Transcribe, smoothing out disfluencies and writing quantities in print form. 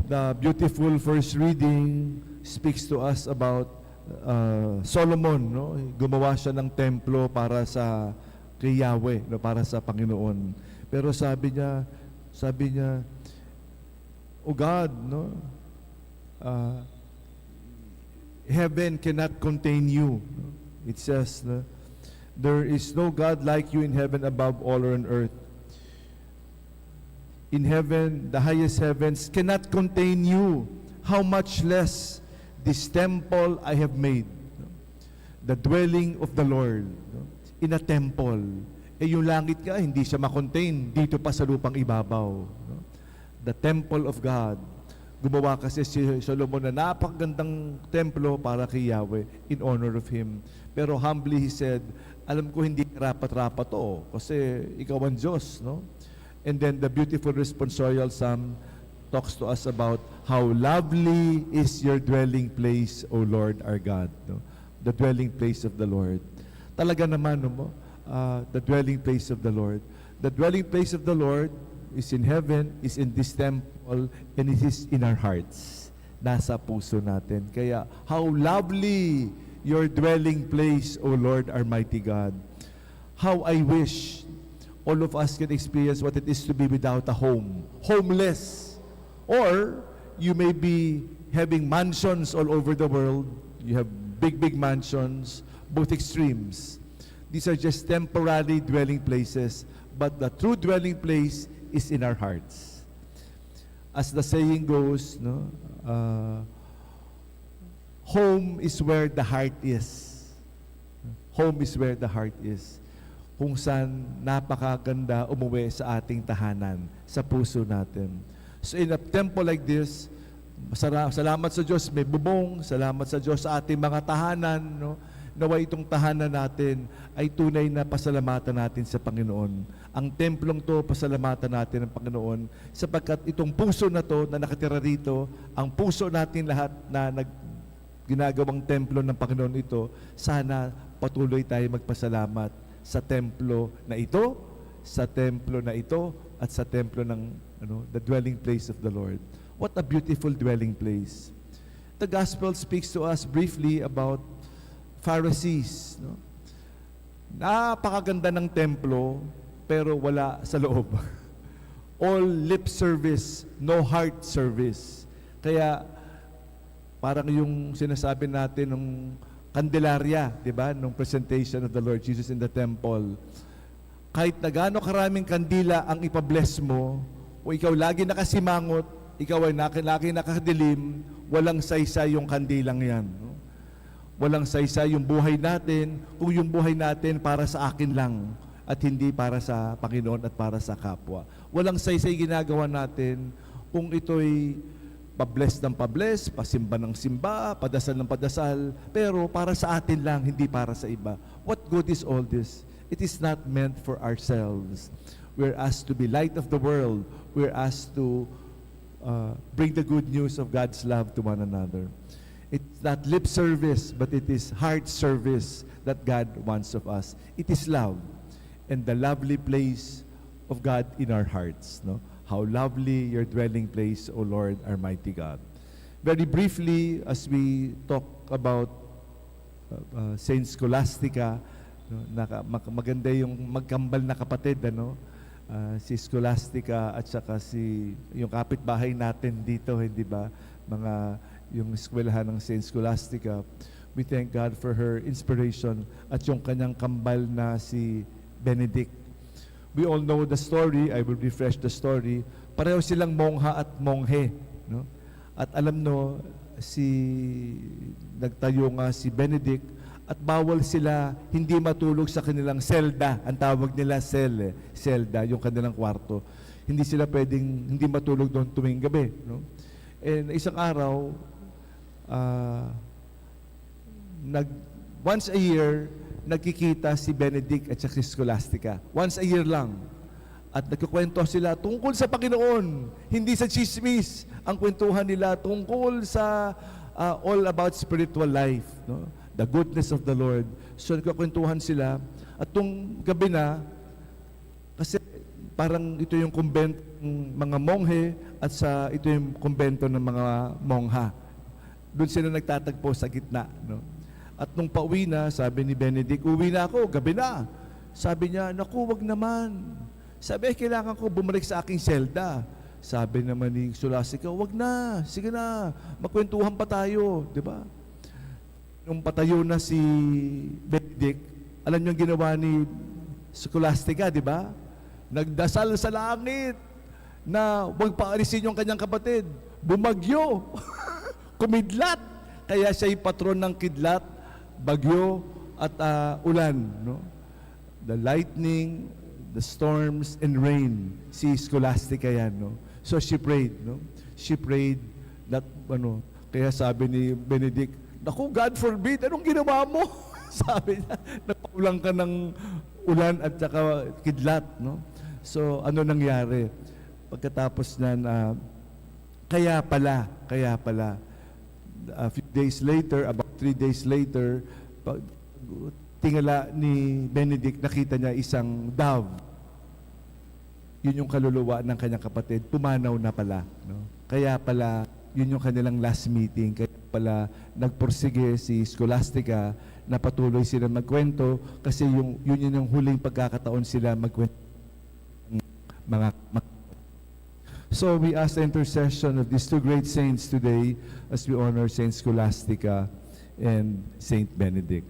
The beautiful first reading speaks to us about Solomon, no? Gumawa siya ng templo para sa kay Yahweh, no? Para sa Panginoon. Pero sabi niya, "Oh God, no? Heaven cannot contain you." It says, no? "There is no God like you in heaven above all or on earth. In heaven, the highest heavens cannot contain you. How much less this temple I have made." The dwelling of the Lord, no? In a temple. Yung langit nga, hindi siya makontain dito pa sa lupang ibabaw, no? The temple of God. Gumawa kasi si Solomon na napakagandang templo para kay Yahweh in honor of Him. Pero humbly he said, "Alam ko hindi rapat-rapat to kasi ikaw ang Diyos, no?" And then the beautiful responsorial psalm talks to us about how lovely is your dwelling place, O Lord our God. No? The dwelling place of the Lord. Talaga naman, no, the dwelling place of the Lord. The dwelling place of the Lord is in heaven, is in this temple, and it is in our hearts. Nasa puso natin. Kaya, how lovely your dwelling place, O Lord our mighty God. How I wish all of us can experience what it is to be without a home, homeless. Or you may be having mansions all over the world. You have big mansions, both extremes. These are just temporary dwelling places, but the true dwelling place is in our hearts. As the saying goes, no, home is where the heart is. Home is where the heart is. Kung saan napakaganda umuwi sa ating tahanan, sa puso natin. So in a temple like this, salamat sa Diyos, may bubong, salamat sa Diyos sa ating mga tahanan, no? Naway itong tahanan natin ay tunay na pasalamatan natin sa Panginoon. Ang templong to, pasalamatan natin ng Panginoon, sapagkat itong puso na to na nakatira rito, ang puso natin lahat na ginagawang templo ng Panginoon ito, sana patuloy tayo magpasalamat sa templo na ito, sa templo na ito, at sa templo ng the dwelling place of the Lord. What a beautiful dwelling place. The gospel speaks to us briefly about Pharisees, no? Napakaganda ng templo, pero wala sa loob. All lip service, no heart service. Kaya parang yung sinasabi natin ng Candelaria, di ba? Nung presentation of the Lord Jesus in the temple. Kahit na gaano karaming kandila ang ipabless mo, o ikaw lagi nakasimangot, ikaw ay lagi nakadilim, walang saysay yung kandilang yan. No? Walang saysay yung buhay natin, kung yung buhay natin para sa akin lang, at hindi para sa Panginoon at para sa kapwa. Walang saysay ginagawa natin kung ito'y pabless ng pabless, pasimba ng simba, padasal ng padasal, pero para sa atin lang, hindi para sa iba. What good is all this? It is not meant for ourselves. We're asked to be light of the world. We're asked to bring the good news of God's love to one another. It's not lip service, but it is heart service that God wants of us. It is love, and the lovely place of God in our hearts, no? How lovely your dwelling place, O Lord, our mighty God. Very briefly, as we talk about Saint Scholastica, no, maganda yung magkambal na kapatid, ano? Si Scholastica at saka yung kapitbahay natin dito, hindi ba? Yung eskwelahan ng Saint Scholastica. We thank God for her inspiration at yung kanyang kambal na si Benedict. We all know the story. I will refresh the story. Pareho silang mongha at monghe, no? At alam no, nagtayo nga si Benedict at bawal sila hindi matulog sa kanilang selda. Ang tawag nila selda, yung kanilang kwarto. Hindi sila pwedeng hindi matulog doon tuwing gabi, no? And isang araw, once a year, nagkikita si Benedict at si Scholastica. Once a year lang. At nagkukwento sila tungkol sa Panginoon. Hindi sa chismis. Ang kwentuhan nila tungkol sa all about spiritual life. No? The goodness of the Lord. So nagkukwentuhan sila. At tung gabi na, kasi parang ito yung convent ng mga monghe at ito yung kumbento ng mga mongha. Doon sila nagtatagpo sa gitna, no? At nung pauwi na, sabi ni Benedict, uwi na ako, gabi na. Sabi niya, naku, wag naman. Sabi, kailangan ko bumalik sa aking selda. Sabi naman ni Scholastica, wag na, sige na, magkwentuhan pa tayo, di ba? Nung patayo na si Benedict, alam niyo ang ginawa ni Scholastica, di ba? Nagdasal sa langit na wag paalisin yung kanyang kapatid. Bumagyo. Kumidlat. Kaya siya'y patron ng kidlat, bagyo, at ulan. No? The lightning, the storms, and rain. Si Scholastica yan. No? So she prayed. No? She prayed that, kaya sabi ni Benedict, naku, God forbid, anong ginawa mo? Sabi niya, napaulang ka ng ulan at saka kidlat. No? So, ano nangyari? Pagkatapos na, kaya pala, a few days later, about 3 days later, tingala ni Benedict, nakita niya isang dove. Yun yung kaluluwa ng kanyang kapatid. Pumanaw na pala. No? Kaya pala, yun yung kanilang last meeting. Kaya pala, nagpursige si Scholastica na patuloy sila magkwento kasi yun yung huling pagkakataon sila magkwento mga. So we ask the intercession of these two great saints today as we honor Saint Scholastica and Saint Benedict.